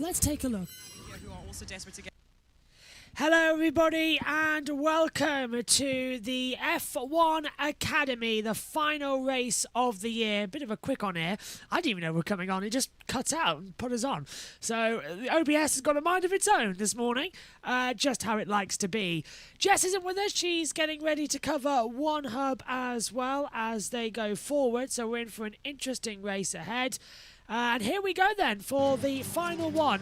Let's take a look. Who are also desperate to get. Hello everybody and welcome to the F1 Academy, the final race of the year. Bit of a quick on here. I didn't even know we were coming on. It just cut out and put us on. So the OBS has got a mind of its own this morning, just how it likes to be. Jess isn't with us. She's getting ready to cover One Hub as well as they go forward. So we're in for an interesting race ahead. And here we go then for the final one.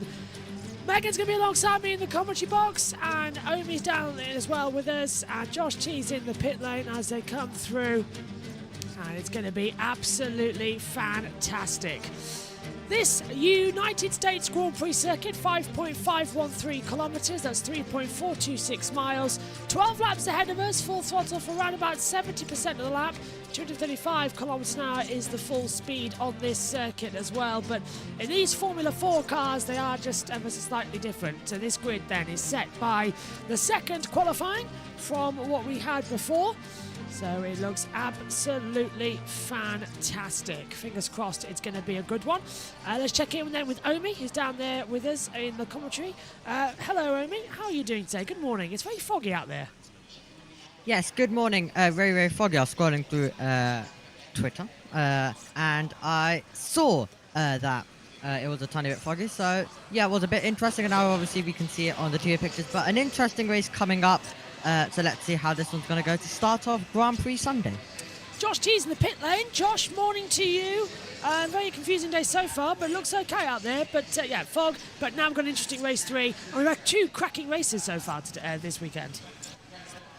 Megan's going to be alongside me in the commentary box, and Omi's down there as well with us, and Josh T's in the pit lane as they come through, and it's going to be absolutely fantastic. This United States Grand Prix circuit, 5.513 kilometres, that's 3.426 miles, 12 laps ahead of us, full throttle for around about 70% of the lap. 235 kilometres an hour is the full speed on this circuit as well, but in these Formula 4 cars they are just ever so slightly different. So this grid then is set by the second qualifying from what we had before. So it looks absolutely fantastic. Fingers crossed it's going to be a good one. Let's check in then with Omi, who's down there with us in the commentary. Hello Omi, how are you doing today? Good morning. It's very foggy out there. Yes, good morning. Very, very foggy. I was scrolling through Twitter and I saw that it was a tiny bit foggy. So, yeah, it was a bit interesting. And now, obviously, we can see it on the TV pictures. But an interesting race coming up. So let's see how this one's going to go to start off Grand Prix Sunday. Josh T's in the pit lane. Josh, morning to you. Very confusing day so far, but it looks okay out there. But, yeah, fog. But now we've got an interesting race 3. And we've had 2 cracking races so far this weekend.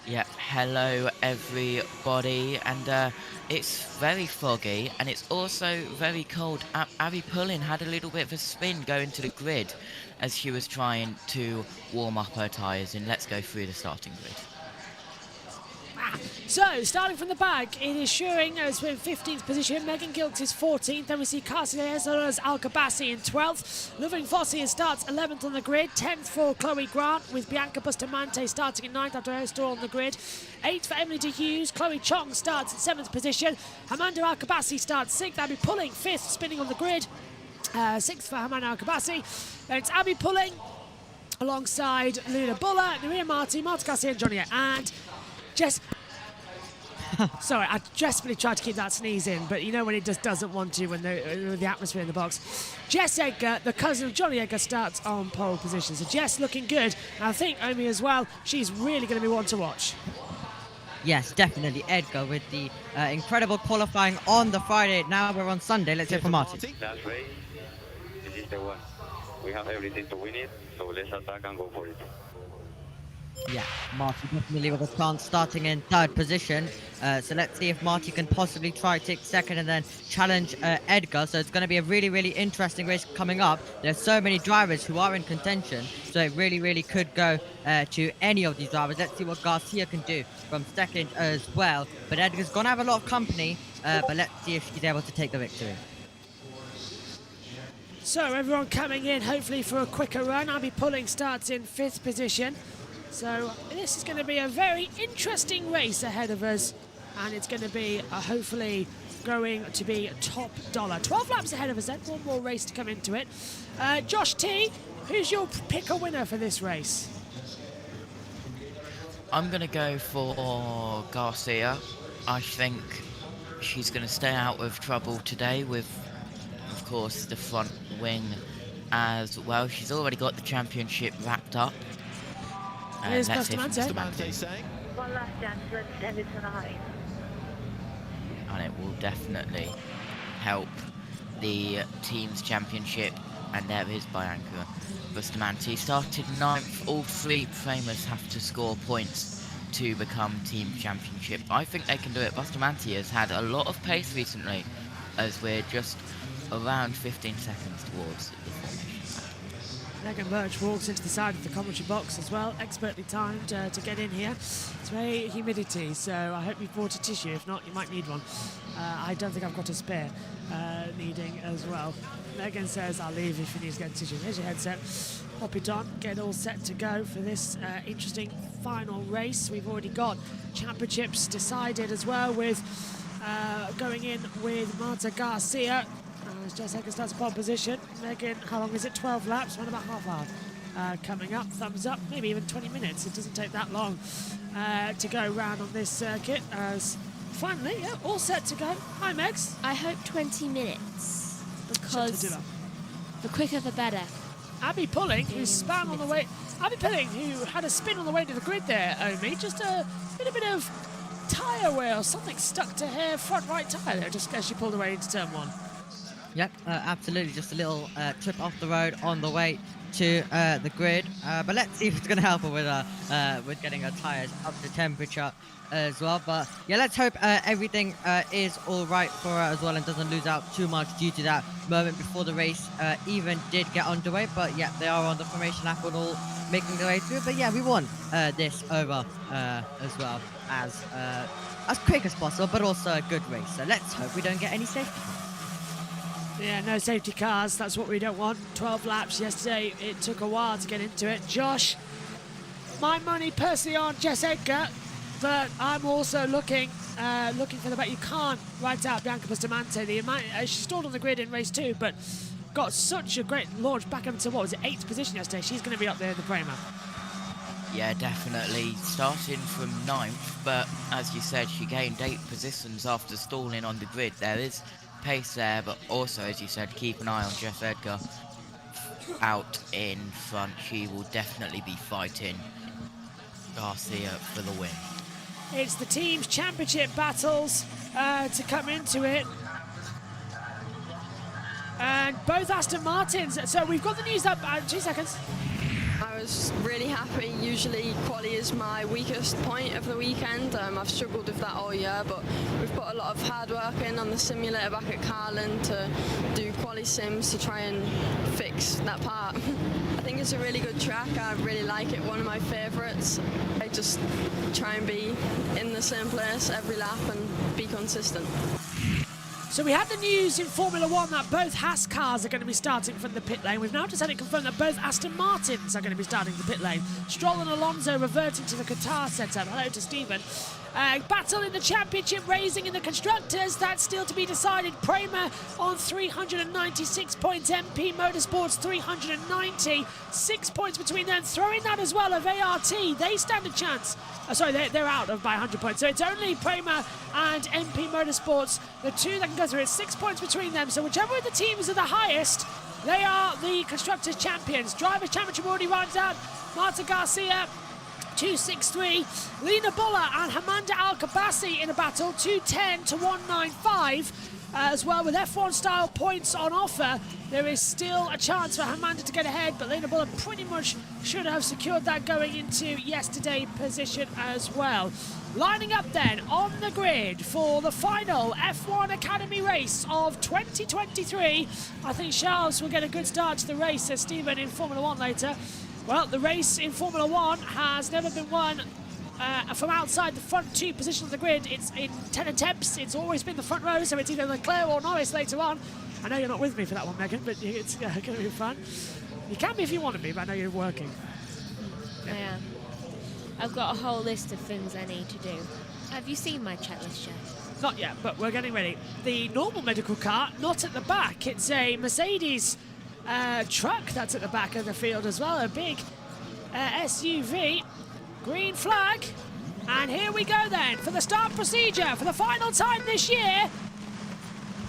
Yeah, hello everybody, and it's very foggy and it's also very cold. Abby Pullen had a little bit of a spin going to the grid as she was trying to warm up her tyres, and let's go through the starting grid. So, starting from the back, it is Schuring as in 15th position, Megan Gilks is 14th, then we see Carcier as Al-Kabassi in 12th, Loving Fossey starts 11th on the grid, 10th for Chloe Grant, with Bianca Bustamante starting in 9th after her stall on the grid, 8th for Emily De Hughes, Chloe Chong starts in 7th position, Amanda Al-Kabassi starts 6th, Abby Pulling 5th, spinning on the grid, 6th for Amanda Al-Kabassi, then it's Abby Pulling alongside Luna Buller, Maria Marti, Marta Garcia and Johnny, and Jess. Sorry, I desperately tried to keep that sneeze in, but you know when it just doesn't want to when the atmosphere in the box. Jess Edgar, the cousin of Johnny Edgar, starts on pole position. So Jess looking good. And I think Omi as well, she's really going to be one to watch. Yes, definitely. Edgar with the incredible qualifying on the Friday. Now we're on Sunday. Let's hear from Martin. Last race, this is the one. We have everything to win it, so let's attack and go for it. Yeah, Marty definitely with a chance starting in 3rd position. So let's see if Marty can possibly try to take 2nd and then challenge Edgar. So it's going to be a really, really interesting race coming up. There's so many drivers who are in contention. So it really, really could go to any of these drivers. Let's see what Garcia can do from 2nd as well. But Edgar's going to have a lot of company. But let's see if she's able to take the victory. So everyone coming in hopefully for a quicker run. Abby Pulling starts in 5th position. So this is going to be a very interesting race ahead of us, and it's going to be hopefully going to be top dollar. 12 laps ahead of us then, one more race to come into it. Josh T, who's your pick a winner for this race? I'm going to go for Garcia. I think she's going to stay out of trouble today with, of course, the front wing as well. She's already got the championship wrapped up. Here's Bustamante. One last chance, let's end it tonight. And it will definitely help the team's championship. And there is Bianca Bustamante. Started 9th. All 3 framers have to score points to become team championship. I think they can do it. Bustamante has had a lot of pace recently, as we're just around 15 seconds towards the formation. Megan Birch walks into the side of the commentary box as well, expertly timed to get in here. It's very humidity, so I hope you've brought a tissue. If not, you might need one. I don't think I've got a spare needing as well. Megan says, I'll leave if you need to get a tissue. Here's your headset. Pop it on, get all set to go for this interesting final race. We've already got championships decided as well, with going in with Marta Garcia. As Jess Edgar starts pole position. Megan, how long is it? 12 laps, one about half hour. Coming up, thumbs up, maybe even 20 minutes. It doesn't take that long to go round on this circuit. As finally, yeah, all set to go. Hi, Megs. I hope 20 minutes, because Shut the quicker the better. Abby Pulling, who span on the way. Abby Pulling, who had a spin on the way to the grid there, Omi. Just a bit of tyre wear or something stuck to her front right tyre there, just as she pulled away into turn one. Yep, absolutely. Just a little trip off the road on the way to the grid. But let's see if it's going to help her with getting her tyres up to temperature as well. But yeah, let's hope everything is all right for her as well and doesn't lose out too much due to that moment before the race even did get underway. But yeah, they are on the formation lap and all making their way through. But yeah, we won this over as well as quick as possible, but also a good race. So let's hope we don't get any safety. Yeah, no safety cars. That's what we don't want. 12 laps yesterday. It took a while to get into it. Josh, my money personally on Jess Edgar, but I'm also looking for the bet. You can't write out Bianca Bustamante. She stalled on the grid in race 2, but got such a great launch back up to, what was it, 8th position yesterday. She's going to be up there in the Prema. Yeah, definitely. Starting from 9th, but as you said, she gained 8 positions after stalling on the grid. There is pace there, but also, as you said, keep an eye on Jess Edgar out in front. She will definitely be fighting Garcia for the win. It's the team's championship battles to come into it. And both Aston Martins. So we've got the news up. 2 seconds. I was really happy. Usually quali is my weakest point of the weekend. I've struggled with that all year, but we've put a lot of hard work in on the simulator back at Carlin to do quali sims to try and fix that part. I think it's a really good track. I really like it, one of my favourites. I just try and be in the same place every lap and be consistent. So we had the news in Formula 1 that both Haas cars are going to be starting from the pit lane. We've now just had it confirmed that both Aston Martins are going to be starting the pit lane. Stroll and Alonso reverting to the Qatar setup. Hello to Stephen. Battle in the championship, racing in the constructors. That's still to be decided. Prema on 396 points. MP Motorsports 390. 6 points between them. Throwing that as well of ART. They stand a chance. They're out of by 100 points. So it's only Prema and MP Motorsports, the two that can go through. It's 6 points between them. So whichever of the teams are the highest, they are the constructors champions. Drivers championship already runs out. Marta Garcia 263. Lena Buller and Hamanda Al-Kabasi in a battle, 210 to 195. As well, with F1 style points on offer, there is still a chance for Hamanda to get ahead, but Lena Buller pretty much should have secured that going into yesterday's position as well. Lining up then on the grid for the final F1 Academy race of 2023. I think Charles will get a good start to the race, says Stephen in Formula 1 later. Well, the race in Formula 1 has never been won from outside the front 2 position of the grid. It's in 10 attempts. It's always been the front row, so it's either Leclerc or Norris later on. I know you're not with me for that one, Megan, but it's going to be fun. You can be if you want to be, but I know you're working. I am. I've got a whole list of things I need to do. Have you seen my checklist yet? Not yet, but we're getting ready. The normal medical car, not at the back. It's a Mercedes truck that's at the back of the field as well. A big SUV. Green flag. And here we go then for the start procedure for the final time this year.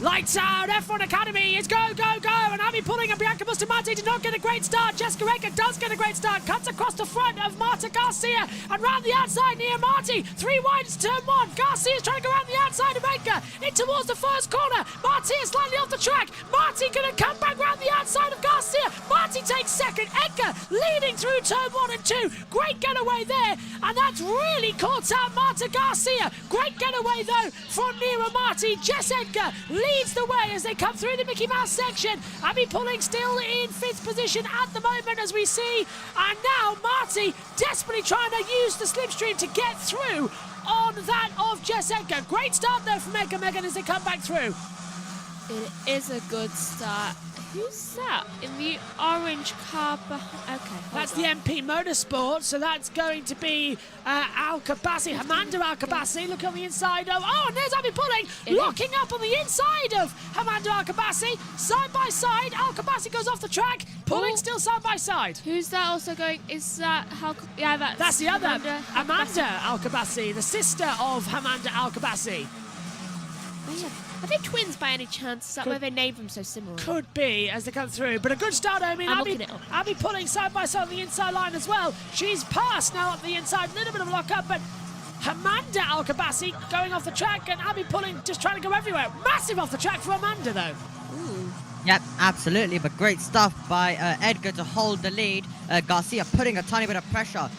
Lights out, F1 Academy is go, go, go, and Abby Pulling and Bianca Bustamante did not get a great start. Jessica Edgar does get a great start, cuts across the front of Marta Garcia and round the outside near Marty. 3 wide, it's turn 1. Garcia's trying to go around the outside of Edgar, in towards the first corner. Marty is slightly off the track. Marty gonna come back round the outside of Garcia. Marty takes second. Edgar leading through turn 1 and 2. Great getaway there, and that's really caught out Marta Garcia. Great getaway though from Nira Marti. Jess Edgar leads the way as they come through the Mickey Mouse section. Abby Pulling still in 5th position at the moment, as we see, and now Marty desperately trying to use the slipstream to get through on that of Jess Edgar. Great start though from Edgar Megan as they come back through. It is a good start. Who's that in the orange car behind? Okay, That's the MP Motorsport, so that's going to be Al Kabasi, Hamanda Al Kabasi. Look on the inside of. Oh, and there's Abby Pulling locking up on the inside of Hamanda Al Kabasi. Side by side, Al Kabasi goes off the track. Pulling still side by side. Who's that also going? Is that how? Yeah, That's the other, Amanda Al-Kabasi. Al Kabasi, the sister of Hamanda Al Kabasi. Oh, yeah. Are they twins by any chance? Is that Could- why they named them so similar? Could be as they come through, but a good start. I mean, I'm Abby, looking it up. Abby Pulling side by side on the inside line as well. She's passed now up the inside, a little bit of a lock up, but Hamanda Al Kabasi going off the track, and Abby Pulling just trying to go everywhere. Massive off the track for Amanda though. Yep, absolutely, but great stuff by Edgar to hold the lead. Garcia putting a tiny bit of pressure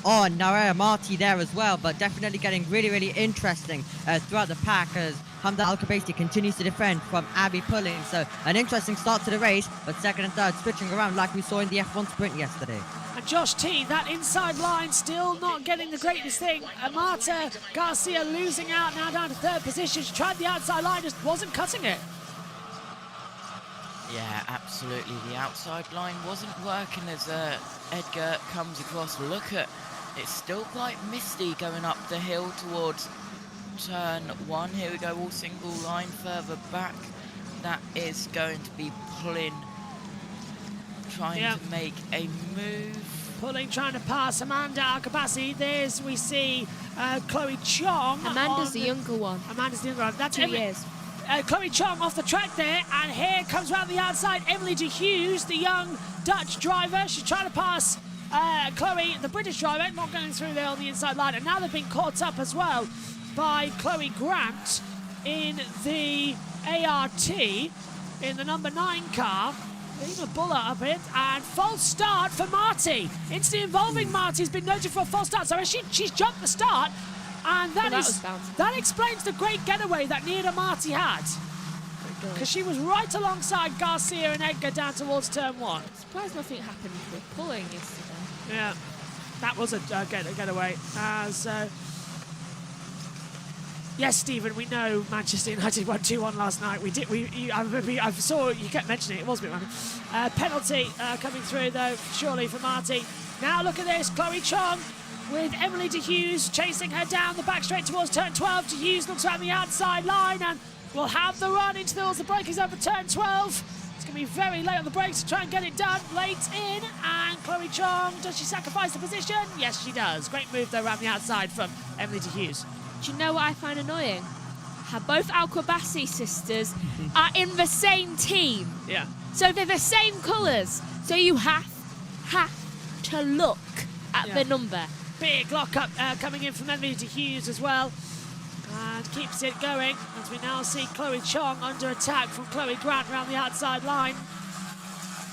on Narea Marti there as well, but definitely getting really, really interesting throughout the pack as Hamda Al-Kabasi continues to defend from Abby Pulling. So an interesting start to the race, but second and third switching around like we saw in the F1 sprint yesterday. And Josh T, that inside line still not getting the greatest thing. Marta Garcia losing out now down to 3rd position. She tried the outside line, just wasn't cutting it. Yeah, absolutely. The outside line wasn't working as Edgar comes across. Look at, it's still quite misty going up the hill towards turn 1. Here we go, all single line further back. That is going to be Pulling trying Yeah. to make a move. Pulling, trying to pass Amanda Al Kabasi. There's, we see Chloe Chong. Amanda's on the younger one. Amanda's the younger one. That's 2 years. Chloe Chong off the track there, and here comes round the outside Emily de Hughes, the young Dutch driver. She's trying to pass Chloe, the British driver, not going through there on the inside line. And now they've been caught up as well by Chloe Grant in the ART, in the number 9 car. Even a bullet up it, and false start for Marty. Incident involving Marty's been noted for a false start, so she's jumped the start. And Well, that was bouncing. that explains the great getaway that Nira Marty had. Because she was right alongside Garcia and Edgar down towards turn 1. Surprised nothing happened with Pulling yesterday. Yeah, that was a getaway. As yes, Stephen, we know Manchester United won 2-1 last night. We did. I saw you kept mentioning it. It was a bit random. Penalty coming through though, surely for Marty. Now look at this, Chloe Chong with Emily de Hughes chasing her down the back straight towards turn 12. De Hughes looks around the outside line and will have the run into the braking zone for turn 12. It's going to be very late on the brakes to try and get it done. Late in, and Chloe Chong, does she sacrifice the position? Yes, she does. Great move though around the outside from Emily de Hughes. Do you know what I find annoying? How both Al-Kabasi sisters are in the same team. Yeah. So they're the same colours. So you have to look at Yeah. the number. Big lock-up coming in from Emily de Hughes as well. And keeps it going as we now see Chloe Chong under attack from Chloe Grant around the outside line.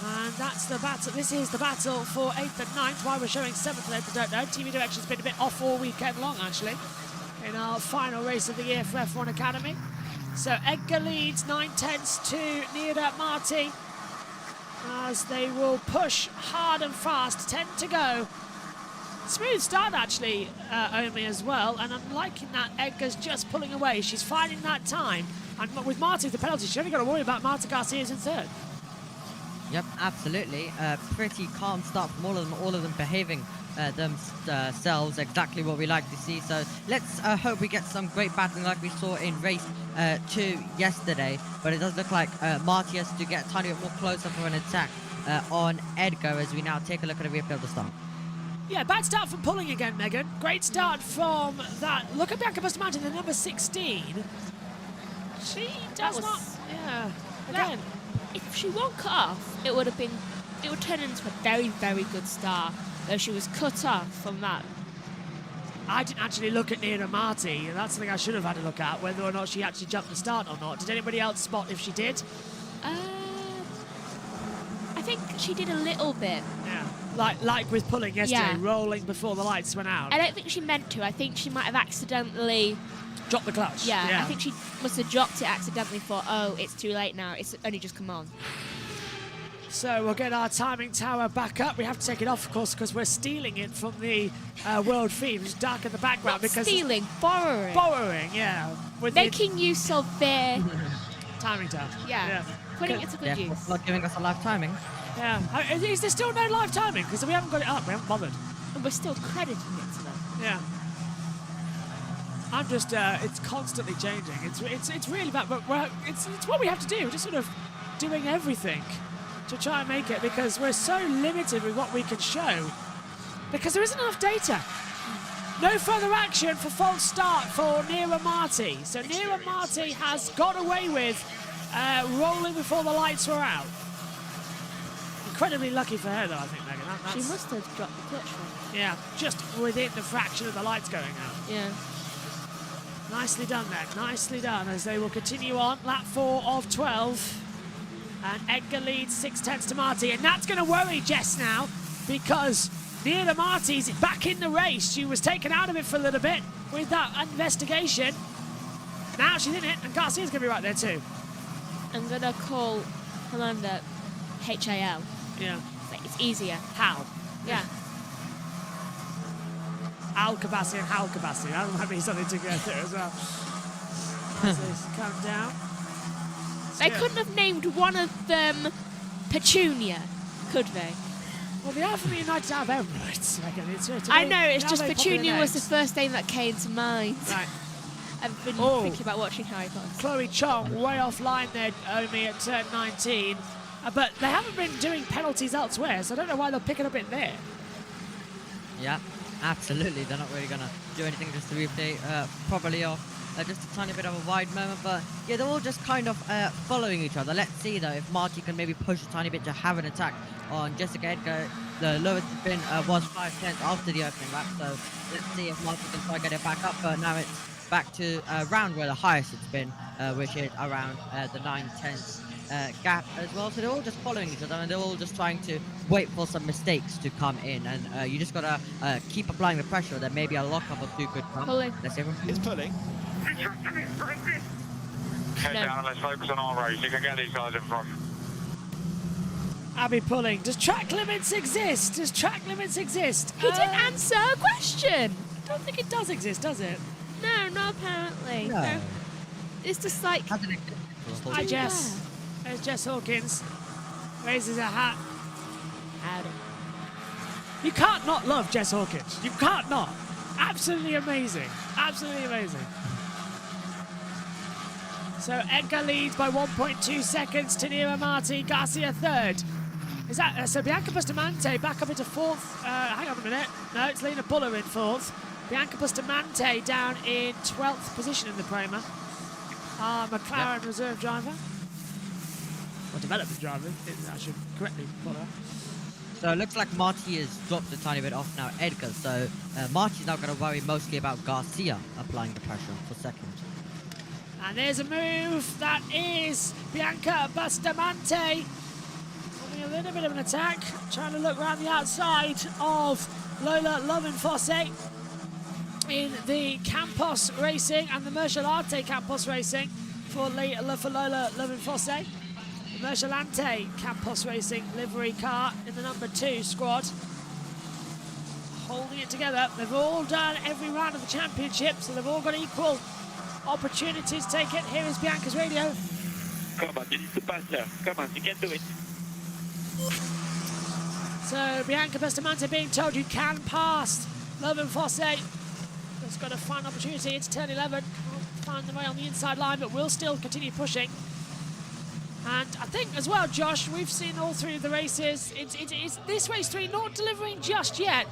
And that's the battle. This is the battle for 8th and 9th. Why we're showing 7th and 8th, I don't know. TV direction's been a bit off all weekend long, actually, in our final race of the year for F1 Academy. So Edgar leads 9/10 to Nira Marti as they will push hard and fast. 10 to go. Smooth start, actually, Omi as well, and I'm liking that Edgar's just pulling away. She's finding that time, and with Marty the penalty, she's only got to worry about Marta Garcia's in 3rd. Yep, absolutely. Pretty calm start from all of them behaving themselves exactly what we like to see. So let's hope we get some great battling like we saw in race 2 yesterday. But it does look like Marty has to get a tiny bit more closer for an attack on Edgar as we now take a look at a replay of the start. Yeah, bad start from Pulling again, Megan. Great start from that. Look at Bianca Bustamante, the number 16. She does was- not. Yeah, That- again. If she won't cut off, it would turn into a very, very good start. Though she was cut off from that. I didn't actually look at Nira Marti, and that's something I should have had a look at, whether or not she actually jumped the start or not. Did anybody else spot if she did? I think she did a little bit. Yeah. Like with pulling yesterday, Yeah. rolling before the lights went out. I don't think she meant to. I think she might have accidentally. Drop the clutch. Yeah, I think she must have dropped it accidentally. For it's too late now. It's only just come on. So we'll get our timing tower back up. We have to take it off, of course, because we're stealing it from the world feed, which is dark in the background. Not because stealing, borrowing. Borrowing, yeah. With the Making use of their. timing tower. Yeah. Putting it to good Yeah, use. not giving us a live timing. Yeah. Is there still no live timing? Because we haven't got it up. We haven't bothered. And we're still crediting it to them. Yeah. I'm just, it's constantly changing. It's really bad, but it's what we have to do. We're just sort of doing everything to try and make it, because we're so limited with what we can show, because there isn't enough data. No further action for false start for Nira Marti. So Nira Marti has got away with rolling before the lights were out. Incredibly lucky for her, though, I think, Megan. She must have dropped the clutch one. Yeah, just within the fraction of the lights going out. Yeah. Nicely done then, nicely done, as they will continue on. Lap 4 of 12. And Edgar leads 6/10 to Marti. And that's going to worry Jess now, because Nira Marti's back in the race. She was taken out of it for a little bit with that investigation. Now she's in it, and Garcia's going to be right there too. I'm going to call Holanda HAL. Yeah. It's easier. Hal. Yeah. Al Kabassi and Hal Kabassi. That might be something to go through as well. As this comes down. They Still. couldn't have named one of them Petunia, could they? Well, the Alpha United have Emirates. I know, it's they just have very popular Petunia was the names. first name that came to mind. Right. I've been Oh. thinking about watching Harry Potter. Chloe Chong way offline there, Omi, at turn 19. But they haven't been doing penalties elsewhere, so I don't know why they're picking up in there. Yeah, absolutely. They're not really going to do anything just to replay properly off. Just a tiny bit of a wide moment, but yeah, they're all just kind of following each other. Let's see though if Marti can maybe push a tiny bit to have an attack on Jessica Edgar. The lowest spin was 5/10 after the opening lap, so let's see if Marti can try to get it back up. But now it's back to around where the highest it's been, which is around the 9/10 gap as well. So they're all just following each other, and they're all just trying to wait for some mistakes to come in. And you just gotta keep applying the pressure that maybe a lockup or two could come. Pulling. Let's see if It's pulling. Head No. down and let's focus on our race. You can get these guys in front. Abby pulling. Does track limits exist? Does track limits exist? He didn't answer a question. I don't think it does exist, does it? No, not apparently. No. It's just like, hasn't existed for the whole Hi, time. Jess. There's Jess Hawkins. Raises her hat. howdy. You can't not love Jess Hawkins. You can't not. Absolutely amazing. Absolutely amazing. So Edgar leads by 1.2 seconds to Nira Marti. Garcia third. Is that so? Bianca Bustamante back up into fourth. Hang on a minute. No, it's Lena Buller in fourth. Bianca Bustamante down in 12th position in the Prema. McLaren reserve driver. Or development driver. I should correctly call her. So it looks like Marti has dropped a tiny bit off now Edgar. So Marti's now going to worry mostly about Garcia applying the pressure for second. And there's a move. That is Bianca Bustamante. Having a little bit of an attack. Trying to look around the outside of Lola Lovenfosse in the Campos Racing and the Mercialante Campos Racing for Lola Lovenfosse. The Mercialante Campos Racing livery car in the number 2 squad. Holding it together. They've all done every round of the championship, so they've all got equal opportunities to take it. Here is Bianca's radio. Come on, this is the passer. Come on, you can do it. So Bianca Bustamante being told you can pass Lovenfosse. Has got a fine opportunity. It's turn 11. Can't find the way on the inside line, but will still continue pushing. And I think as well, Josh, we've seen all three of the races. It's this race 3 not delivering just yet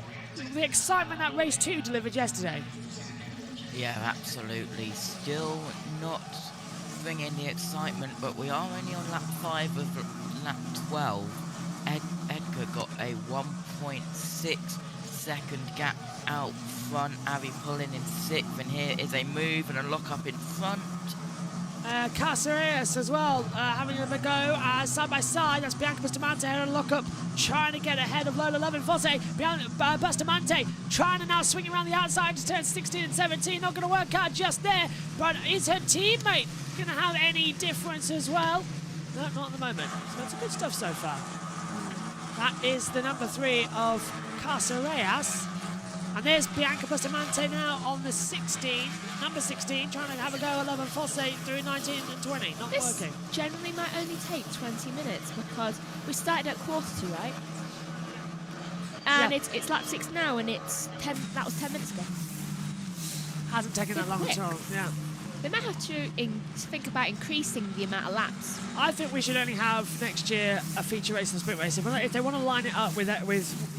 the excitement that race 2 delivered yesterday. Yeah, absolutely. Still not bringing the excitement, but we are only on lap 5 of lap 12. Edgar got a 1.6 second gap out front. Abby pulling in 6th, and here is a move and a lock up in front. Caceres as well, having a go side by side. That's Bianca Bustamante here on lockup, trying to get ahead of Lola Lovin-Fosse. Bustamante trying to now swing around the outside to turn 16 and 17. Not going to work out just there, but is her teammate going to have any difference as well? No, not at the moment. So that's good stuff so far. That is the number 3 of Caceres. And there's Bianca Bustamante now on the 16, number 16, trying to have a go at Lovin-Fosse through 19 and 20. Not This working. generally might only take 20 minutes because we started at quarter to, right? And Yeah. it's lap 6 now, and it's 10. That was 10 minutes ago. Hasn't taken that long at quick. all. Yeah. They might have to think about increasing the amount of laps. I think we should only have next year a feature race and a sprint race. If they want to line it up with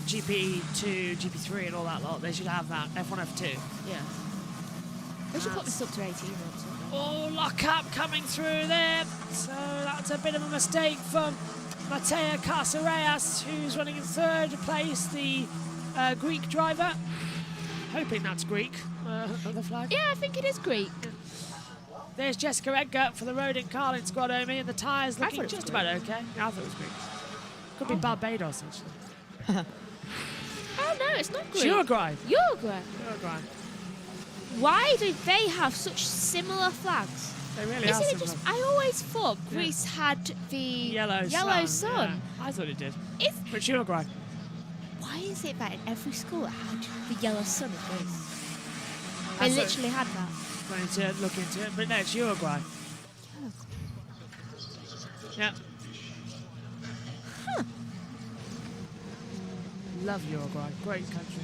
GP2, GP3 and all that lot, they should have that. F1, F2. Yeah. They should put this up to 18 laps. Oh, lock up coming through there. So that's a bit of a mistake from Matea Caceres, who's running in 3rd place, the Greek driver. Hoping that's Greek, the flag. Yeah, I think it is Greek. There's Jessica Edgar for the Rodin Carlin squad, Omi, and the tyres I looking thought it was just about okay. Yeah, I thought it was Greek. Could be Barbados, actually. Oh no, it's not Greek. Uruguay. Uruguay. Uruguay. Why do they have such similar flags? They really Isn't are it similar. just? I always thought Greece had the Yellow sun. Yeah, I thought it did. Is, But it's Uruguay. why is it that in every school it had the yellow sun of Greece? They That's what- literally had that. I need to look into it, but no, it's Uruguay. Yeah. Love Uruguay, great country.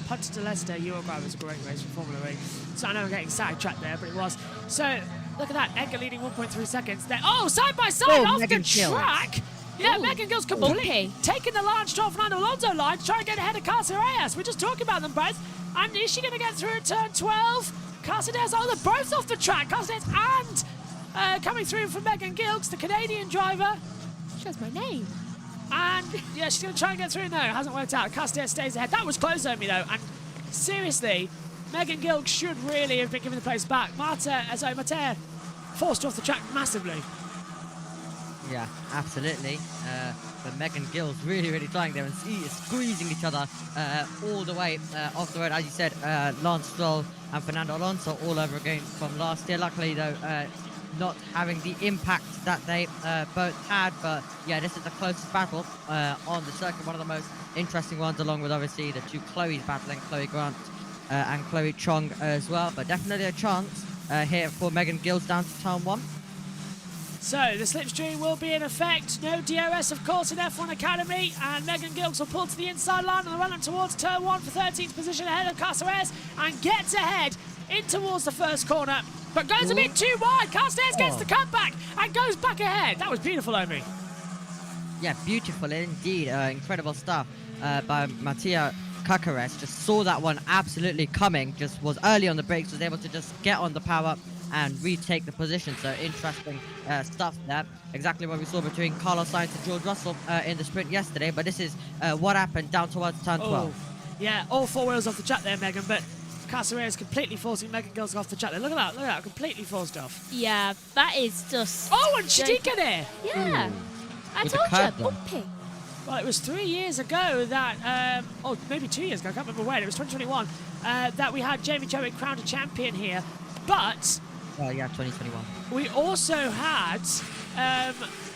Punta del Este, Uruguay was a great race for Formula E. So I know I'm getting sidetracked there, but it was. So look at that, Edgar leading 1.3 seconds there. Oh, side by side Oh, off Megan the Gill. track. Yeah, Ooh. Megan Gill's completely Okay. taking the line straight Fernando Alonso line, trying to get ahead of Caceres. We're just talking about them both. And is she going to get through at turn 12? Caceres, oh, they're both off the track. Caceres and coming through from Megan Gilks, the Canadian driver. Shows my name. And yeah, she's going to try and get through. No, it hasn't worked out. Caceres stays ahead. That was close on me though. And seriously, Megan Gilks should really have been given the place back. Matea forced her off the track massively. Yeah, absolutely. But Megan Gill's really trying there and squeezing each other all the way off the road. As you said, Lance Stroll and Fernando Alonso all over again from last year. Luckily, though, not having the impact that they both had. But yeah, this is the closest battle on the circuit. One of the most interesting ones, along with obviously the two Chloes battling, Chloe Grant and Chloe Chong as well. But definitely a chance here for Megan Gills down to turn 1. So the slipstream will be in effect. No DRS, of course, in F1 Academy. And Megan Gilks will pull to the inside line on the run up towards turn 1 for 13th position ahead of Caceres and gets ahead in towards the first corner. But goes a bit too wide. Caceres gets the comeback and goes back ahead. That was beautiful, Omi. Yeah, beautiful indeed. Incredible stuff by Mattia Caceres. Just saw that one absolutely coming. Just was early on the brakes, was able to just get on the power and retake the position. So interesting stuff there. Exactly what we saw between Carlos Sainz and George Russell in the sprint yesterday. But this is what happened down towards turn 12. Yeah, all 4 wheels off the track there, Megan. But Caceres completely forcing Megan Gilks off the track there. Look at that, completely forced off. Yeah, that is just. Oh, and she did get there. Yeah. I With the told you, curb though. bumpy. Well, it was 3 years ago that, oh, maybe 2 years ago, I can't remember when, it was 2021, that we had Jamie Chadwick crowned a champion here. But Yeah, 2021. we also had,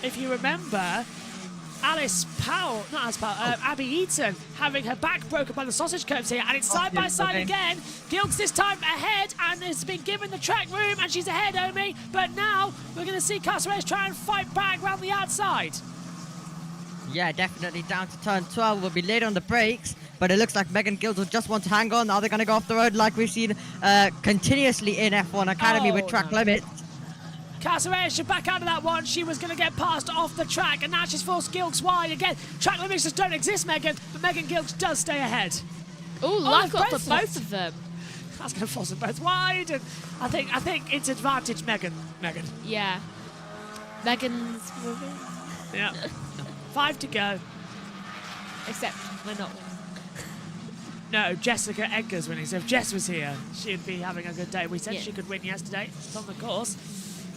if you remember, Abby Eaton having her back broken by the sausage curves here, and it's side by side again. Gilks this time ahead and has been given the track room, and she's ahead, Omi. But now we're going to see Caceres try and fight back round the outside. Yeah, definitely down to turn 12. Will be late on the brakes, but it looks like Megan Gills will just want to hang on. Now they're going to go off the road like we've seen continuously in F1 Academy with track limits. Caceres should back out of that one. She was going to get passed off the track, and now she's forced Gilks wide again. Track limits just don't exist, Megan, but Megan Gilks does stay ahead. Oh, lock they've up for both both of them. That's going to force them both wide, and I think it's advantage Megan. Yeah. Megan's. Yeah. 5 to go. Except we're not winning. No, Jessica Edgar's winning. So if Jess was here, she'd be having a good day. We said Yeah. she could win yesterday. It's on the course.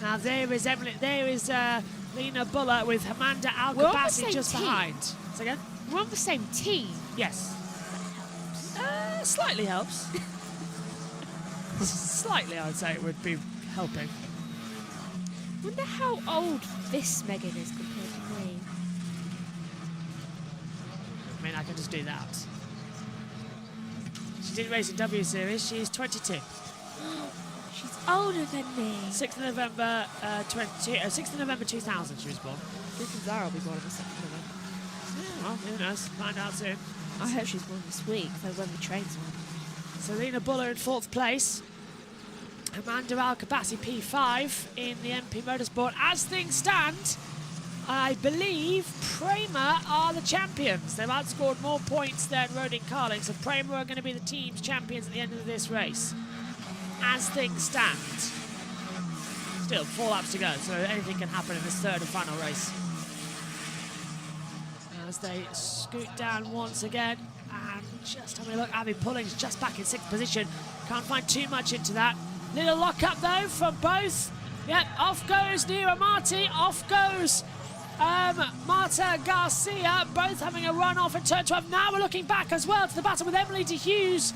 Now there is Emily. There is Lena Buller with Amanda We're on the Alkabasi same just team. behind. Say again? We're on the same team. Yes. Slightly helps. Slightly, I would say it would be helping. Wonder how old this Megan is compared to me. I mean, I can just do that. She did race in W Series. She's 22. She's older than me. 6th of November, 6th of November 2000 she was born. This is Zara will be born on the 2nd of November. Yeah, well, who knows? Find out soon. I hope she's born this week, so when the trains on. Selena Buller in 4th place. Amanda Alkabasi P5 in the MP Motorsport. As things stand, I believe Prema are the champions. They've outscored more points than Rodin Carling, so Prema are going to be the team's champions at the end of this race. As things stand. Still 4 laps to go, so anything can happen in this third and final race. As they scoot down once again, and just having a look, Abby Pulling's just back in 6th position. Can't find too much into that. Little lock up though from both. Yep, off goes Nira Marti, off goes Marta Garcia, both having a run off in turn 12. Now we're looking back as well to the battle with Emily de Hughes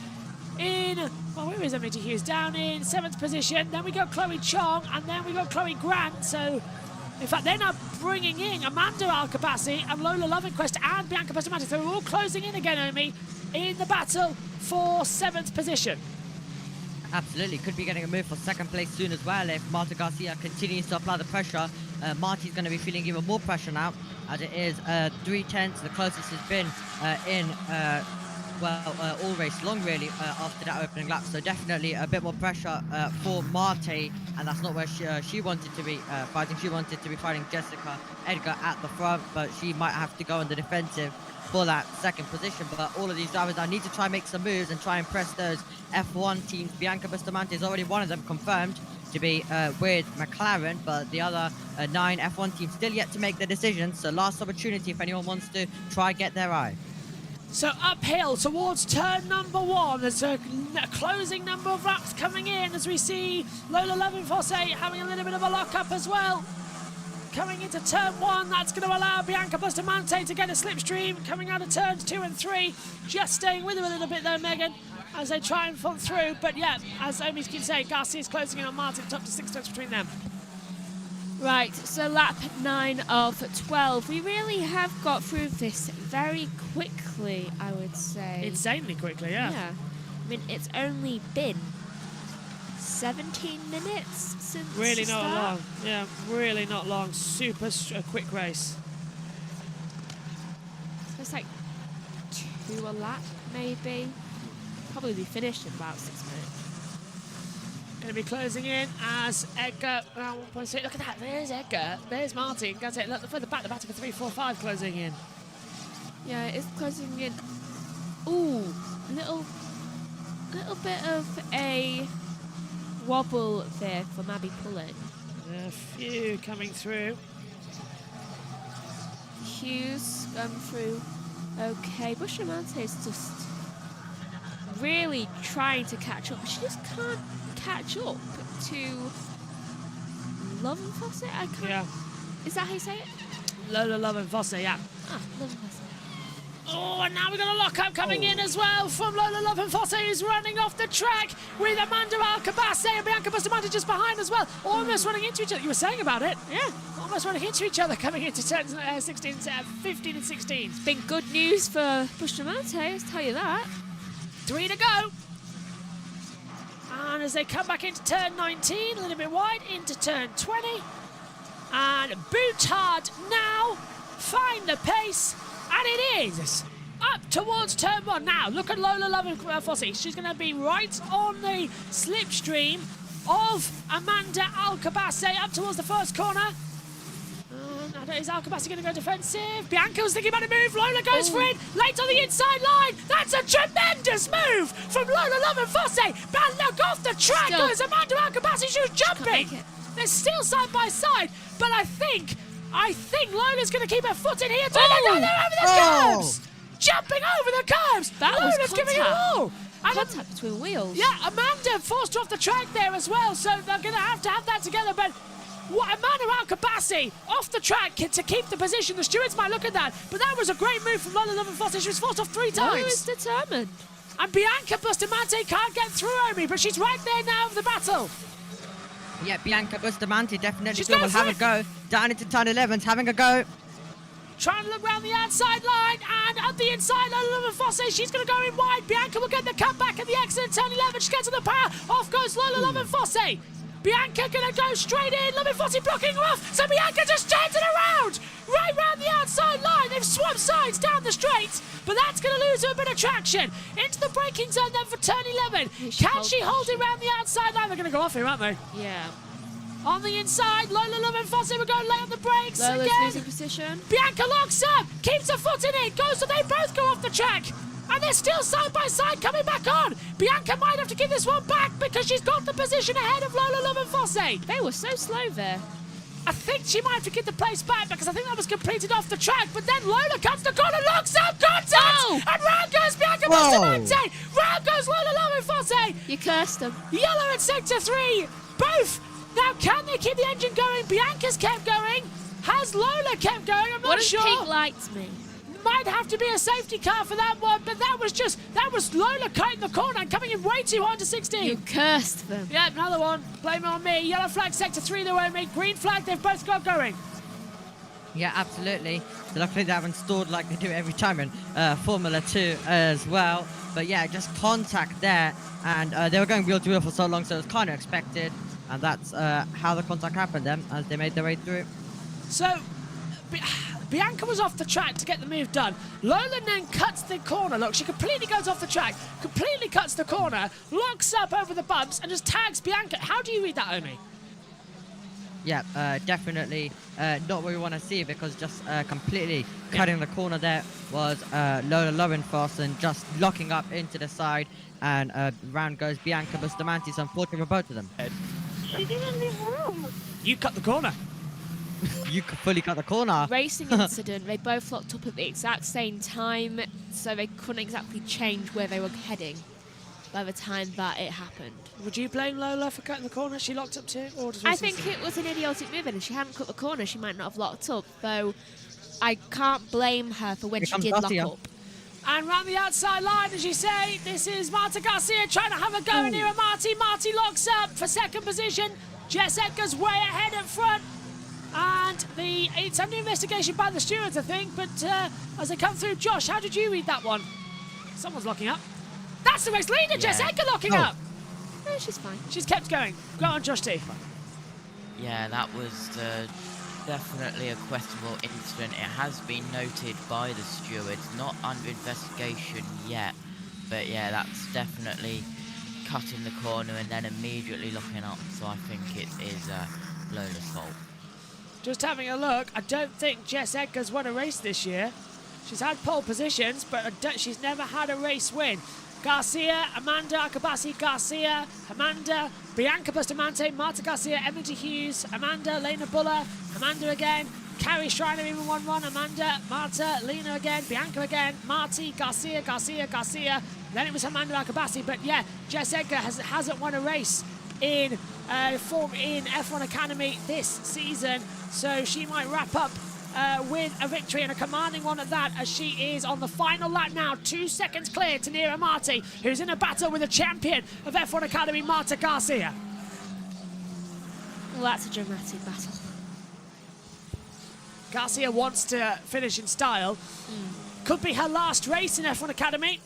in, well, where is Emily de Hughes? Down in 7th position. Then we got Chloe Chong, and then we got Chloe Grant. So, in fact, they're now bringing in Amanda Alkabasi and Lola Lovenquist and Bianca Bustamante. So we're all closing in again, Omi, in the battle for 7th position. Absolutely, could be getting a move for 2nd place soon as well if Marta Garcia continues to apply the pressure. Marty's going to be feeling even more pressure now, as it is 3/10, the closest has been in all race long really after that opening lap. So definitely a bit more pressure for Marti, and that's not where she wanted to be fighting. She wanted to be fighting Jessica Edgar at the front, but she might have to go on the defensive for that 2nd position. But all of these drivers now need to try and make some moves and try and press those F1 teams. Bianca Bustamante is already one of them confirmed to be with McLaren, but the other 9 F1 teams still yet to make their decision. So last opportunity if anyone wants to try get their eye. So uphill towards turn number 1. There's a closing number of laps coming in as we see Lola Lovenfosse having a little bit of a lock-up as well. Coming into turn 1, that's going to allow Bianca Bustamante to get a slipstream. Coming out of turns 2 and 3, just staying with her a little bit though, Megan, as they try and fall through. But yeah, as Omi keeps saying, Garcia's closing in on Martin, top to 6 tenths between them. Right, so lap 9 of 12. We really have got through this very quickly, I would say. Insanely quickly, yeah. Yeah. I mean, it's only been 17 minutes since Really the not start. long. Yeah, really not long. Super quick race. So it's like 2 a lap, maybe. Probably be finished in about 6 minutes. Going to be closing in as Edgar, 1.6. Look at that, there's Edgar. There's Martin. That's it. Look further back, the battle for 3-4-5 closing in. Yeah, it's closing in. Ooh, little bit of a wobble there from Abby Pullen. A few coming through. Hughes going through. Okay, Bustamante is just really trying to catch up. She just can't catch up to Lovenfosse. I can't. Yeah. Is that how you say it? Lola Lovenfosse, yeah. Ah, Lovenfosse. Oh, and now we've got a lock-up coming in as well from Lola Lovenfosse, who's running off the track with Amanda Alkabasi and Bianca Bustamante just behind as well. Almost running into each other. You were saying about it. Yeah. Almost running into each other coming into turns 15 and 16. It's been good news for Bustamante, I'll tell you that. 3 to go. And as they come back into turn 19, a little bit wide, into turn 20. And Boutard now find the pace. And it is up towards turn 1. Now, look at Lola Lovenfosse. She's going to be right on the slipstream of Amanda Alkabasi up towards the first corner. Is Alkabasi going to go defensive? Bianca was thinking about a move. Lola goes for it. Late on the inside line. That's a tremendous move from Lola Lovenfosse. But look off the track. Still. Goes Amanda Alkabasi. She was jumping. make it. They're still side by side. But I think Lola's going to keep her foot in here. Oh! Over the curbs. Jumping over the curbs. That was Lola's giving it contact. all. And Contact between wheels. yeah, Amanda forced her off the track there as well. So they're going to have that together. But What Amanda Alcabassi off the track to keep the position. The stewards might look at that, but that was a great move from Lola Lovenfoss. She was forced off 3 times. Lola was determined. And Bianca Bustamante can't get through Omi, but she's right there now of the battle. Yeah, Bianca Bustamante definitely She's will going have a for go. Down into turn 11's having a go. Trying to look round the outside line, and at the inside, Lola Lovenfoss, she's going to go in wide. Bianca will get the comeback at the exit at turn 11. She gets to the power. Off goes Lola Lovenfoss. Bianca going to go straight in. Lovenfoss blocking her off, so Bianca just turns it around. Right round the outside line. They've swapped sides down the straight, but that's going to lose her a bit of traction. Into the braking zone then for turn 11. Can she hold it round the outside line? They're going to go off here, aren't they? Yeah. On the inside, Lola Lovenfoss will go lay on the brakes Lola's again. losing position. Bianca locks up, keeps her foot in it, goes so they both go off the track. And they're still side by side coming back on. Bianca might have to give this one back because she's got the position ahead of Lola Lovenfoss. They were so slow there. I think she might have to give the place back because I think that was completed off the track. But then Lola cuts the corner, locks up, contact! Oh! And round goes Bianca Whoa. Bustamante. Round goes Lola Lovenfoss. You cursed them. Yellow in sector 3. Both. Now, can they keep the engine going? Bianca's kept going. Has Lola kept going? I'm What not does sure. pink lights mean? Might have to be a safety car for that one, but that was Lola cutting the corner and coming in way too hard to 16. You cursed them. Yeah, another one. Blame it on me. Yellow flag, sector 3, they won't make. Green flag, they've both got going. Yeah, absolutely. So luckily they haven't stalled like they do every time in Formula 2 as well. But yeah, just contact there. And they were going wheel to wheel for so long, so it was kind of expected. And that's how the contact happened then, as they made their way through. So, Bianca was off the track to get the move done. Lola then cuts the corner. Look, she completely goes off the track, completely cuts the corner, locks up over the bumps, and just tags Bianca. How do you read that, Omi? Yeah, definitely not what we want to see, because just completely cutting the corner there was Lola Lovenfoss and just locking up into the side, and round goes Bianca Bustamante. So unfortunate for both of them. She didn't leave room. You cut the corner. You could fully cut the corner. Racing incident. They both locked up at the exact same time, so they couldn't exactly change where they were heading by the time that it happened. Would you blame Lola for cutting the corner? She locked up too? Or I think it was an idiotic move, and if she hadn't cut the corner, she might not have locked up, though I can't blame her for when Here she comes did lock Garcia. up. And round the outside line, as you say, this is Marta Garcia trying to have a go near Marty. Marty locks up for second position. Jess Edgar's way ahead at front. And it's under investigation by the stewards, I think. But as they come through, Josh, how did you read that one? Someone's locking up. That's the race leader, Jess Yeah. Edgar locking Oh. up. No, she's fine. She's kept going. Go on, Josh T. Yeah, that was definitely a questionable incident. It has been noted by the stewards, not under investigation yet. But yeah, that's definitely cutting the corner and then immediately locking up. So I think it is Lola's fault. Just having a look, I don't think Jess Edgar's won a race this year. She's had pole positions, but she's never had a race win. Garcia, Amanda Akabasi, Garcia, Amanda, Bianca Bustamante, Marta Garcia, Emily Hughes, Amanda, Lena Buller, Amanda again, Carrie Schreiner even won one, Amanda, Marta, Lena again, Bianca again, Marty, Garcia, Garcia, Garcia. Then it was Amanda Akabasi, but yeah, Jess Edgar hasn't won a race in F1 Academy this season, so she might wrap up with a victory, and a commanding one at that, as she is on the final lap now, 2 seconds clear to Nira Marti, who's in a battle with the champion of F1 Academy, Marta Garcia. Well, that's a dramatic battle. Garcia wants to finish in style. Could be her last race in F1 Academy.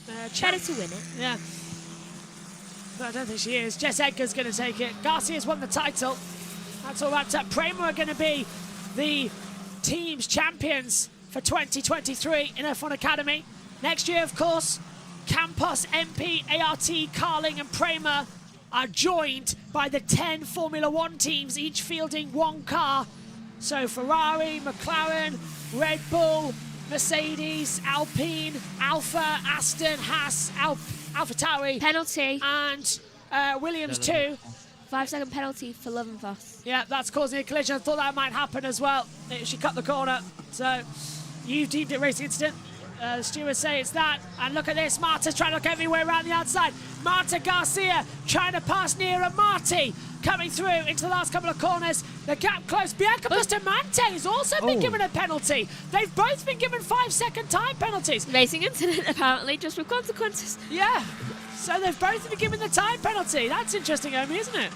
Better to win it. Yeah. But I don't think she is. Jess Edgar's going to take it. Garcia's won the title. That's all wrapped up. Prema are going to be the team's champions for 2023 in F1 Academy. Next year, of course, Campos, MP, ART, Carling and Prema are joined by the 10 Formula 1 teams, each fielding one car. So Ferrari, McLaren, Red Bull, Mercedes, Alpine, Alfa, Aston, Haas, AlphaTauri, Penalty. and Williams too. 5-second penalty for Lovenfoss. Yeah, that's causing a collision. I thought that might happen as well. She cut the corner. So you've deemed it racing incident. The stewards say it's that. And look at this. Marta's trying to look everywhere around the outside. Marta Garcia trying to pass Nira Marti. coming through into the last couple of corners. The gap close. Bianca Bustamante has also been given a penalty. They've both been given 5-second time penalties. Racing incident, apparently, just with consequences. Yeah, so they've both been given the time penalty. That's interesting, Omi, isn't it?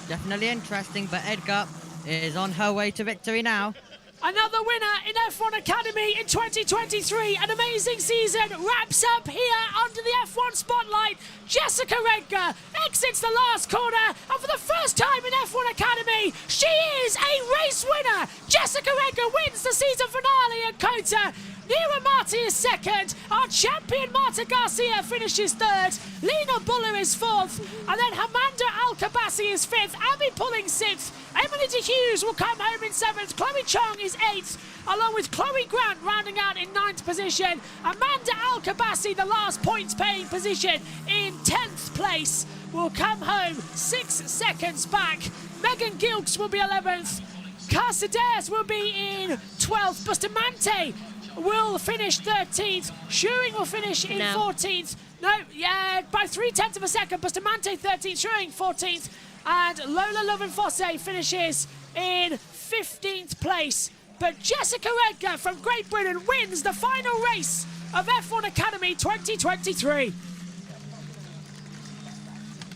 Definitely interesting, but Edgar is on her way to victory now. Another winner in F1 Academy in 2023. An amazing season wraps up here under the F1 spotlight. Jessica Edgar exits the last corner, and for the first time in F1 Academy, she is a race winner. Jessica Edgar wins the season finale at COTA. Nira Marti is second. Our champion Marta Garcia finishes third. Lena Buller is fourth. And then Hamanda Al-Kabasi is fifth. Abby Pulling sixth. Emily De Hughes will come home in seventh. Chloe Chong is eighth, along with Chloe Grant rounding out in ninth position. Amanda Al-Kabasi, the last points paying position, in 10th place, will come home 6 seconds back. Megan Gilks will be 11th. Casadez will be in 12th. Bustamante will finish 13th. Schuring will finish in 14th. No, yeah, by 0.3 of a second. Bustamante 13th, Schuring 14th. And Lola Lovenfosse finishes in 15th place. But Jessica Edgar from Great Britain wins the final race of F1 Academy 2023.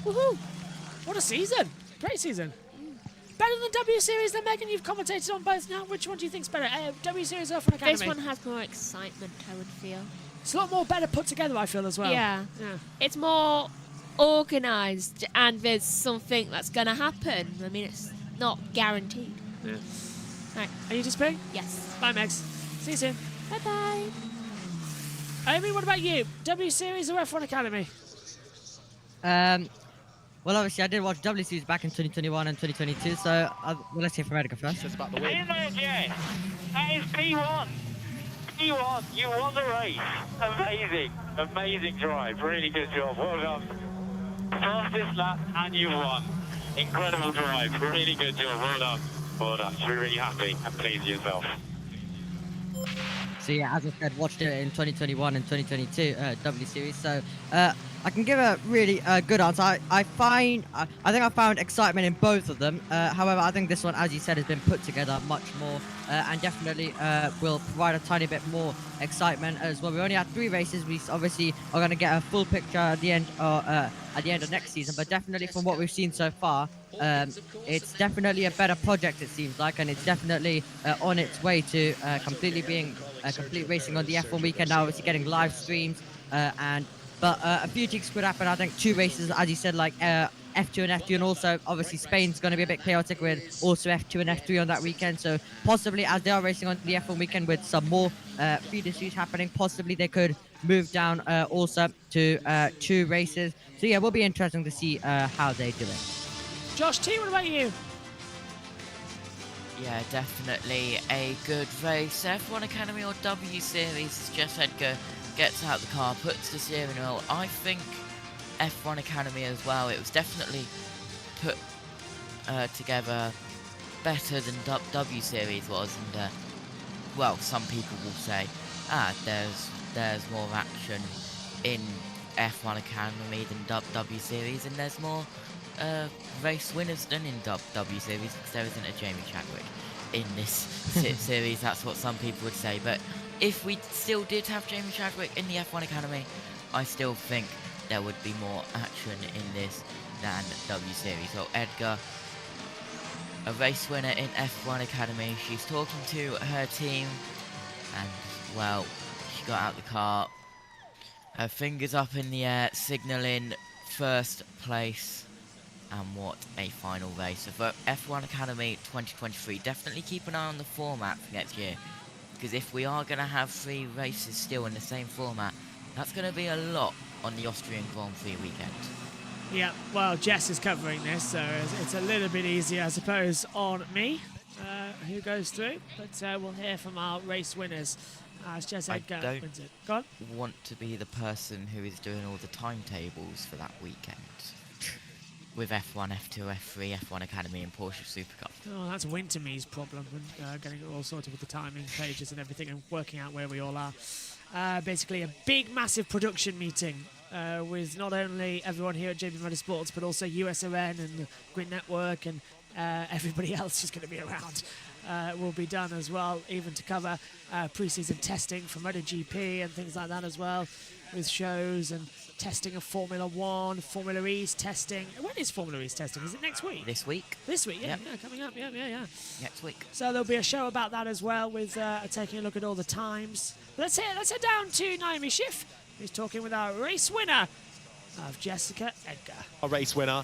Woohoo! What a season. Great season. Better than W Series then, Megan? You've commentated on both now. Which one do you think's better? W Series or F1 Academy? This one has more excitement, I would feel. It's a lot more better put together, I feel, as well. Yeah. It's more organised, and there's something that's going to happen. I mean, it's not guaranteed. Yeah. Right. Are you disappearing? Yes. Bye, Megs. See you soon. Bye-bye. Amy, what about you? W Series or F1 Academy? Well, obviously, I did watch W Series back in 2021 and 2022, so let's hear from Edgar first. In there, Jess. That is P1. P1, you won the race. Amazing. Amazing drive. Really good job. Well done. Fastest lap, and you won. Incredible drive. Really good job. Well done. Well done. You should be really happy and pleased with yourself. So yeah, as I said, watched it in 2021 and 2022 W Series. So I can give a really good answer. I think I found excitement in both of them. However, I think this one, as you said, has been put together much more and definitely will provide a tiny bit more excitement as well. We only had 3 races. We obviously are going to get a full picture at the end of next season. But definitely from what we've seen so far, it's definitely a better project, it seems like, and it's definitely on its way to completely being complete racing on the F1 weekend. Now obviously getting live streams but a few things could happen. I think 2 races, as you said, like F2 and F3, and also obviously Spain's going to be a bit chaotic with also F2 and F3 on that weekend. So possibly, as they are racing on the F1 weekend with some more feeder series happening, possibly they could move down also to 2 races. So yeah, it will be interesting to see how they do it. Josh T, what about you? Yeah, definitely a good race. F1 Academy or W Series, Jess Edgar gets out the car, puts the steering wheel. I think F1 Academy as well, it was definitely put together better than W Series was. And, well, some people will say, there's more action in F1 Academy than W Series, and there's more race winners than in W Series, because there isn't a Jamie Chadwick in this series. That's what some people would say. But if we still did have Jamie Chadwick in the F1 Academy, I still think there would be more action in this than W Series. So Edgar, a race winner in F1 Academy, she's talking to her team, and well, she got out the car, her fingers up in the air, signalling first place. And what a final race. For F1 Academy 2023, definitely keep an eye on the format for next year. Because if we are going to have 3 races still in the same format, that's going to be a lot on the Austrian Grand Prix weekend. Yeah, well, Jess is covering this, so it's a little bit easier, I suppose, on me, who goes through. But we'll hear from our race winners as Jess Edgar wins it. Go on. Want to be the person who is doing all the timetables for that weekend. With F1, F2, F3, F1 Academy and Porsche Super Cup. Oh, that's Winterme's problem, and getting it all sorted with the timing pages and everything and working out where we all are. Basically a big, massive production meeting with not only everyone here at JB Motorsports, but also USRN and the Grid Network and everybody else who's going to be around will be done as well, even to cover pre-season testing for MotoGP and things like that as well, with shows and testing of Formula One, Formula E's testing. When is Formula E's testing? Is it next week? This week. This week, yeah, Yep. yeah, coming up, yeah. Next week. So there'll be a show about that as well, with taking a look at all the times. Let's head down to Naomi Schiff, who's talking with our race winner of Jessica Edgar. Our race winner,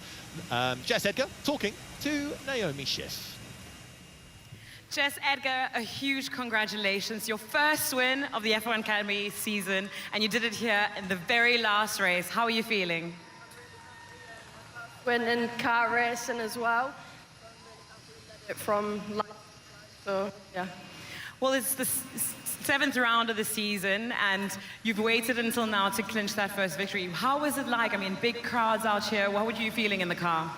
Jess Edgar, talking to Naomi Schiff. Jess Edgar, a huge congratulations. Your first win of the F1 Academy season, and you did it here in the very last race. How are you feeling? Winning car racing as well. So, yeah. Well, it's the seventh round of the season, and you've waited until now to clinch that first victory. How is it like? I mean, big crowds out here. What were you feeling in the car?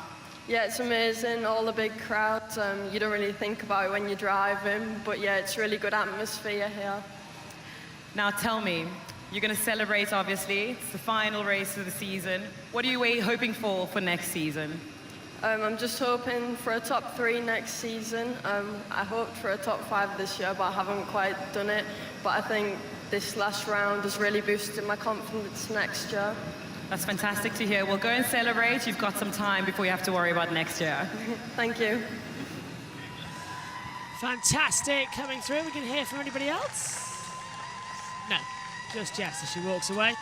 Yeah, it's amazing, all the big crowds. You don't really think about it when you're driving, but yeah, it's really good atmosphere here. Now tell me, you're going to celebrate, obviously. It's the final race of the season. What are you hoping for next season? I'm just hoping for a top 3 next season. I hoped for a top 5 this year, but I haven't quite done it. But I think this last round has really boosted my confidence next year. That's fantastic to hear. We'll go and celebrate. You've got some time before you have to worry about next year. Thank you. Fantastic coming through. We can hear from anybody else? No, just Jess as she walks away.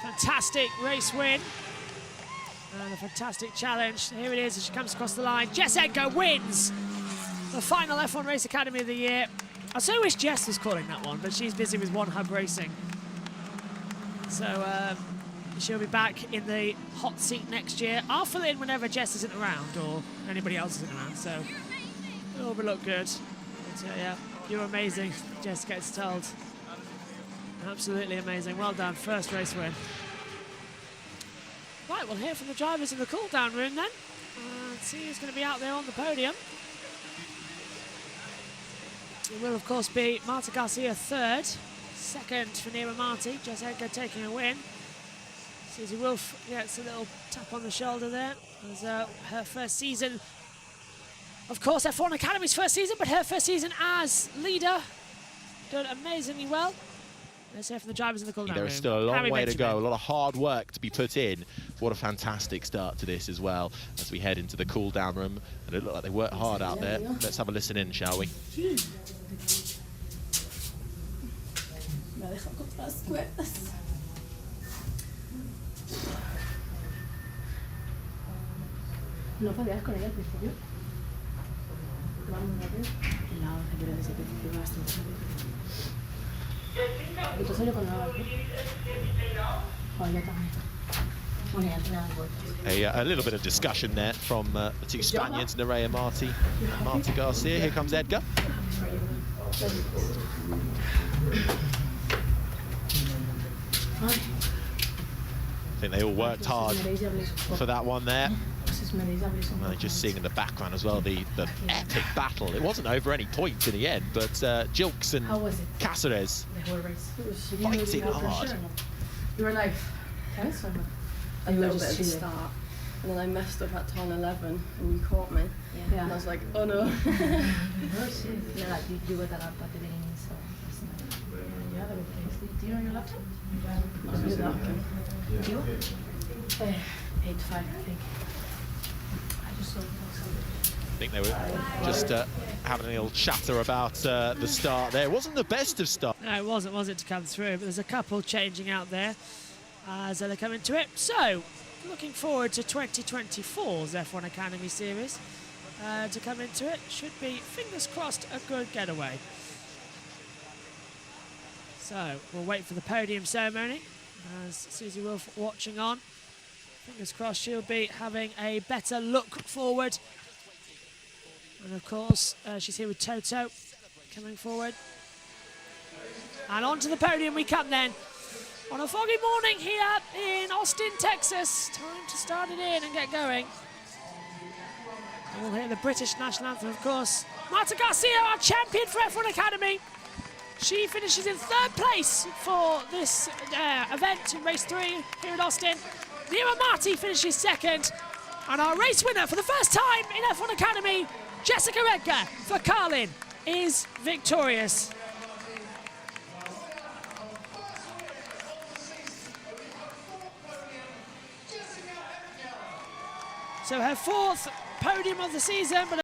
Fantastic race win. And a fantastic challenge. Here it is as she comes across the line. Jess Edgar wins the final F1 Race Academy of the year. I so wish Jess was calling that one, but she's busy with One Hub Racing. So she'll be back in the hot seat next year. I'll fill in whenever Jess isn't around or anybody else isn't around, so it'll look good. But, yeah, you're amazing, Jess gets told. Absolutely amazing. Well done. First race win. Right, we'll hear from the drivers in the cool-down room then. See who's going to be out there on the podium. It will, of course, be Marta Garcia third. Second for Nira Marti. Jess Edgar taking a win. Susie Wolf gets a little tap on the shoulder there. As her first season, of course, F1 Academy's first season, but her first season as leader. Done amazingly well. Let's hear from the drivers in the cool-down room. There is still a long Harry way to go, Benjamin. a lot of hard work to be put in. What a fantastic start to this as well, as we head into the cool-down room. And it looked like they worked hard out there. Let's have a listen in, shall we? ¿No podías con ella al principio? Vamos rápido. No, que desde el principio bastante rápido. ¿Y tú solo con la barca? Oh, ya también. Bueno, ya al final vueltas. A little bit of discussion there from the two Spaniards, Nerea Marti and Marta Garcia. Here comes Edgar. I think they all worked hard for that one there. And just seeing in the background as well the epic battle. It wasn't over any points in the end, but Jilks and Cáceres fighting hard. You were like, tennis or not? A little bit at the start. And then I messed up at turn 11 and you caught me. Yeah. And I was like, oh no. Yeah, like you got that up at the beginning, so it's not. You have a good place. Do you know your laptop? Not really that good. You? 8 to 5, I think. I just saw I think they were just having a little chatter about the start there. It wasn't the best of start. No, it wasn't, was it, to come through? But there's a couple changing out there as they come into it. So, looking forward to 2024's F1 Academy Series to come into it. Should be, fingers crossed, a good getaway. So, we'll wait for the podium ceremony as Susie Wolf watching on. Fingers crossed she'll be having a better look forward. And of course, she's here with Toto coming forward. And onto the podium we come then. On a foggy morning here in Austin, Texas. Time to start it in and get going. And we'll hear the British national anthem, of course. Marta Garcia, our champion for F1 Academy. She finishes in 3rd place for this event in race 3 here in Austin. Nira Marti finishes 2nd. And our race winner for the first time in F1 Academy, Jessica Edgar for Carlin, is victorious. So her 4th podium of the season, but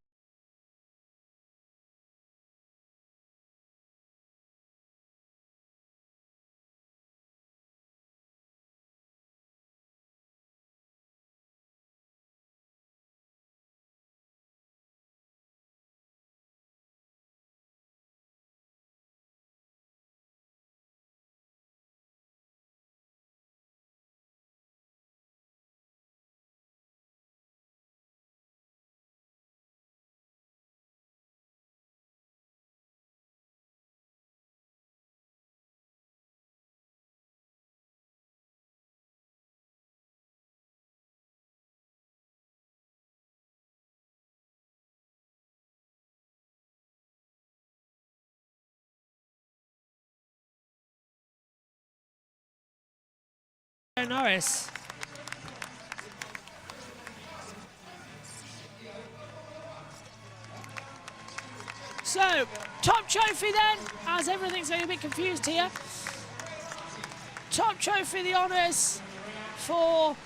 Norris. So, top trophy then, as everything's getting a bit confused here. Top trophy, the honours for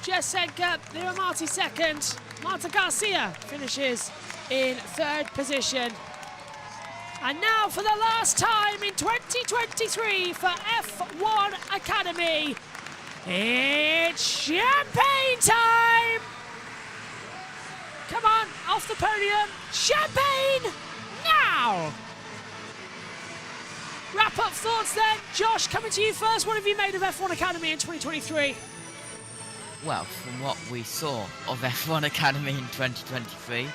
Jess Edgar, Nira Marti 2nd. Marta Garcia finishes in 3rd position. And now for the last time in 2023 for F1 Academy, it's champagne time! Come on, off the podium, champagne now! Wrap up thoughts then. Josh, coming to you first, what have you made of F1 Academy in 2023? Well, from what we saw of F1 Academy in 2023,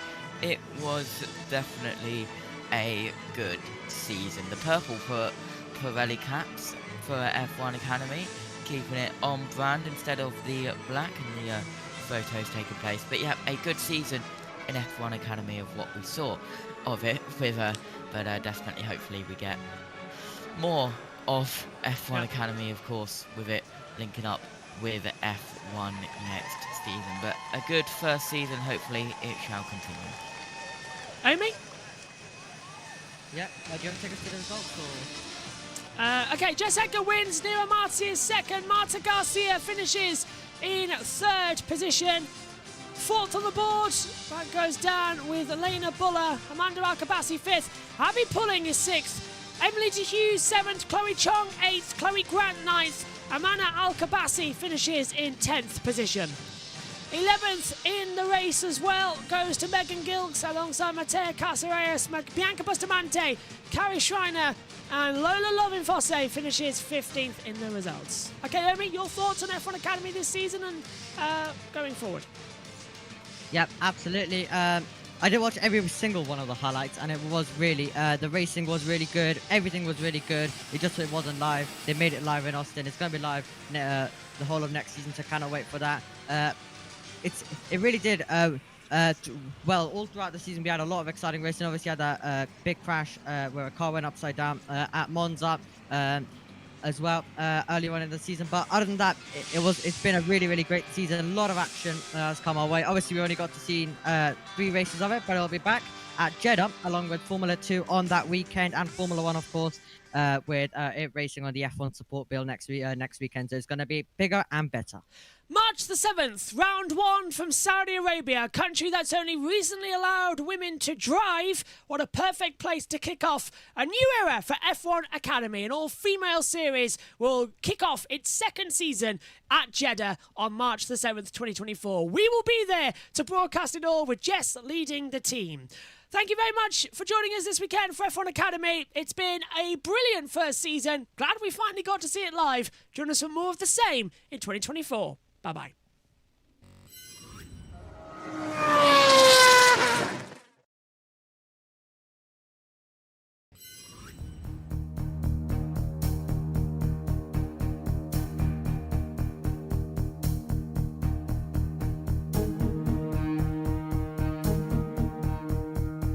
it was definitely a good season. The purple for Pirelli caps for F1 Academy, keeping it on brand instead of the black in the photos taking place. But yeah, a good season in F1 Academy of what we saw of it, with but definitely, hopefully, we get more of F1 Academy, of course, with it linking up with F1 next season. But a good first season, hopefully it shall continue. Amy? Yeah, do you want to take us to the results or? Okay, Jess Edgar wins, Nira Marti is 2nd, Marta Garcia finishes in 3rd position. 4th on the board, that goes down with Elena Buller, Amanda Alcabasi 5th, Abby Pulling is 6th, Emily De Hughes 7th, Chloe Chong 8th, Chloe Grant 9th, Amanda Alcabasi finishes in 10th position. 11th in the race as well goes to Megan Gilks alongside Matea Caceres, Bianca Bustamante, Carrie Schreiner, and Lola Lovinfosse finishes 15th in the results. Okay, Omi, your thoughts on F1 Academy this season and going forward? Yep, absolutely. I did watch every single one of the highlights, and it was really, the racing was really good. Everything was really good. It wasn't live. They made it live in Austin. It's going to be live the whole of next season, so cannot wait for that. It really did well all throughout the season. We had a lot of exciting racing. Obviously, had that big crash where a car went upside down at Monza as well earlier on in the season. But other than that, it's been a really, really great season. A lot of action has come our way. Obviously, we only got to see 3 races of it, but it'll be back at Jeddah along with Formula 2 on that weekend, and Formula 1, of course, with it racing on the F1 support bill next weekend. So it's going to be bigger and better. March the 7th, round 1 from Saudi Arabia, a country that's only recently allowed women to drive. What a perfect place to kick off a new era for F1 Academy. An all-female series will kick off its 2nd season at Jeddah on March the 7th, 2024. We will be there to broadcast it all with Jess leading the team. Thank you very much for joining us this weekend for F1 Academy. It's been a brilliant first season. Glad we finally got to see it live. Join us for more of the same in 2024. Bye-bye.